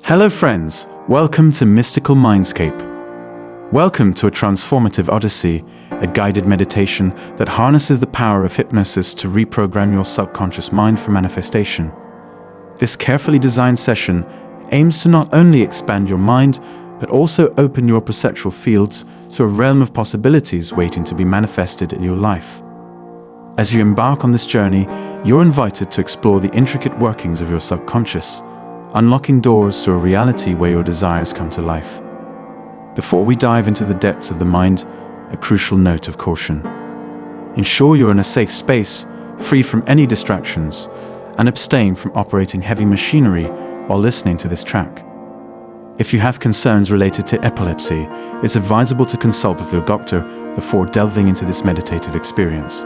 Hello friends, welcome to Mystical Mindscape. Welcome to a transformative odyssey, a guided meditation that harnesses the power of hypnosis to reprogram your subconscious mind for manifestation. This carefully designed session aims to not only expand your mind, but also open your perceptual fields to a realm of possibilities waiting to be manifested in your life. As you embark on this journey, you're invited to explore the intricate workings of your subconscious, unlocking doors to a reality where your desires come to life. Before we dive into the depths of the mind, a crucial note of caution. Ensure you're in a safe space, free from any distractions, and abstain from operating heavy machinery while listening to this track. If you have concerns related to epilepsy, it's advisable to consult with your doctor before delving into this meditative experience.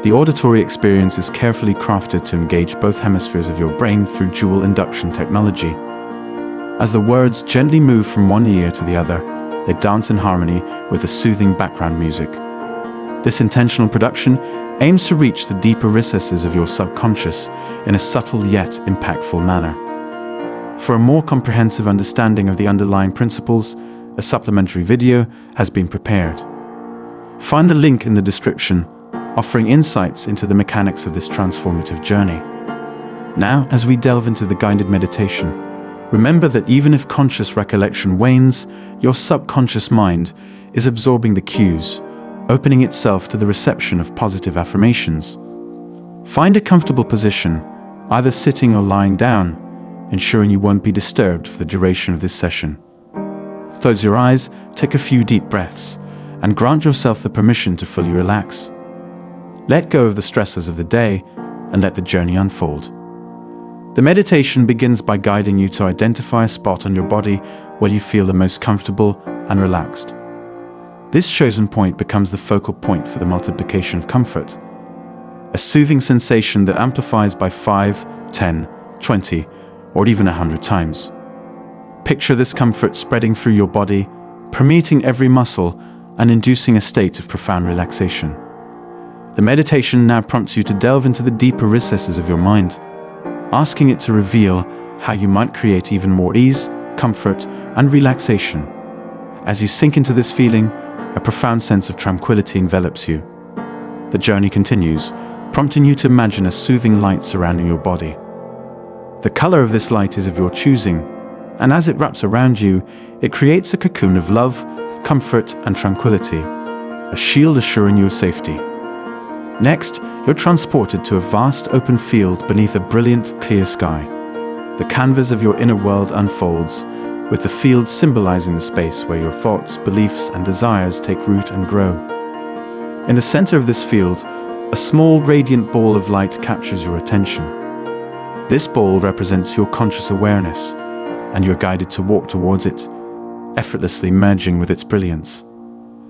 The auditory experience is carefully crafted to engage both hemispheres of your brain through dual induction technology. As the words gently move from one ear to the other, they dance in harmony with the soothing background music. This intentional production aims to reach the deeper recesses of your subconscious in a subtle yet impactful manner. For a more comprehensive understanding of the underlying principles, a supplementary video has been prepared. Find the link in the description, offering insights into the mechanics of this transformative journey. Now, as we delve into the guided meditation, remember that even if conscious recollection wanes, your subconscious mind is absorbing the cues, opening itself to the reception of positive affirmations. Find a comfortable position, either sitting or lying down, ensuring you won't be disturbed for the duration of this session. Close your eyes, take a few deep breaths, and grant yourself the permission to fully relax. Let go of the stresses of the day and let the journey unfold. The meditation begins by guiding you to identify a spot on your body where you feel the most comfortable and relaxed. This chosen point becomes the focal point for the multiplication of comfort, a soothing sensation that amplifies by 5, 10, 20, or even 100 times. Picture this comfort spreading through your body, permeating every muscle and inducing a state of profound relaxation. The meditation now prompts you to delve into the deeper recesses of your mind, asking it to reveal how you might create even more ease, comfort, and relaxation. As you sink into this feeling, a profound sense of tranquility envelops you. The journey continues, prompting you to imagine a soothing light surrounding your body. The color of this light is of your choosing, and as it wraps around you, it creates a cocoon of love, comfort, and tranquility, a shield assuring you of safety. Next, you're transported to a vast open field beneath a brilliant, clear sky. The canvas of your inner world unfolds, with the field symbolizing the space where your thoughts, beliefs, and desires take root and grow. In the center of this field, a small, radiant ball of light captures your attention. This ball represents your conscious awareness, and you're guided to walk towards it, effortlessly merging with its brilliance.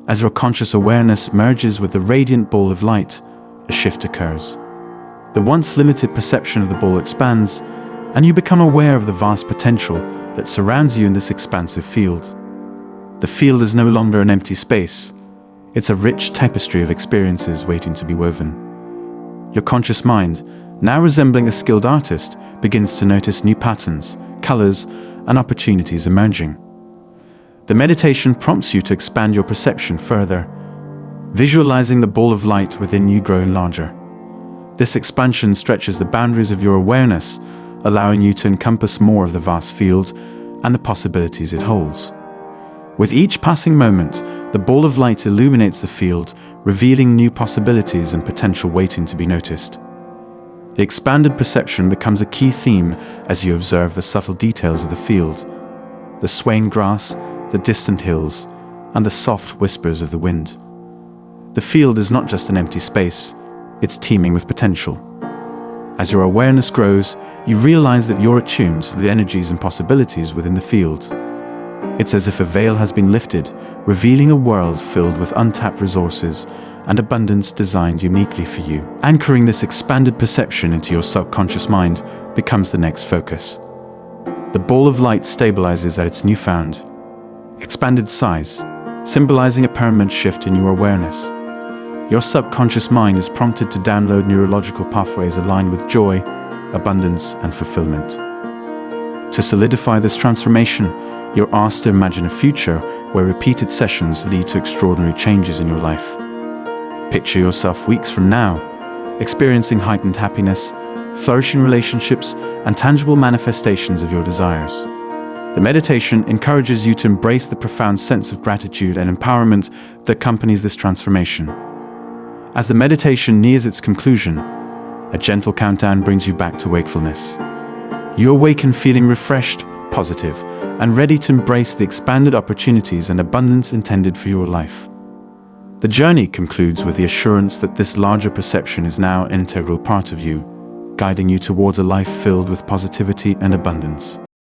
As your conscious awareness merges with the radiant ball of light, a shift occurs. The once limited perception of the ball expands, and you become aware of the vast potential that surrounds you in this expansive field. The field is no longer an empty space. It's a rich tapestry of experiences waiting to be woven. Your conscious mind, now resembling a skilled artist, begins to notice new patterns, colors, and opportunities emerging. The meditation prompts you to expand your perception further, visualizing the ball of light within you growing larger. This expansion stretches the boundaries of your awareness, allowing you to encompass more of the vast field and the possibilities it holds. With each passing moment, the ball of light illuminates the field, revealing new possibilities and potential waiting to be noticed. The expanded perception becomes a key theme as you observe the subtle details of the field, the swaying grass, the distant hills, and the soft whispers of the wind. The field is not just an empty space, it's teeming with potential. As your awareness grows, you realize that you're attuned to the energies and possibilities within the field. It's as if a veil has been lifted, revealing a world filled with untapped resources and abundance designed uniquely for you. Anchoring this expanded perception into your subconscious mind becomes the next focus. The ball of light stabilizes at its newfound, expanded size, symbolizing a permanent shift in your awareness. Your subconscious mind is prompted to download neurological pathways aligned with joy, abundance, and fulfillment. To solidify this transformation, you're asked to imagine a future where repeated sessions lead to extraordinary changes in your life. Picture yourself weeks from now, experiencing heightened happiness, flourishing relationships, and tangible manifestations of your desires. The meditation encourages you to embrace the profound sense of gratitude and empowerment that accompanies this transformation. As the meditation nears its conclusion, a gentle countdown brings you back to wakefulness. You awaken feeling refreshed, positive, and ready to embrace the expanded opportunities and abundance intended for your life. The journey concludes with the assurance that this larger perception is now an integral part of you, guiding you towards a life filled with positivity and abundance.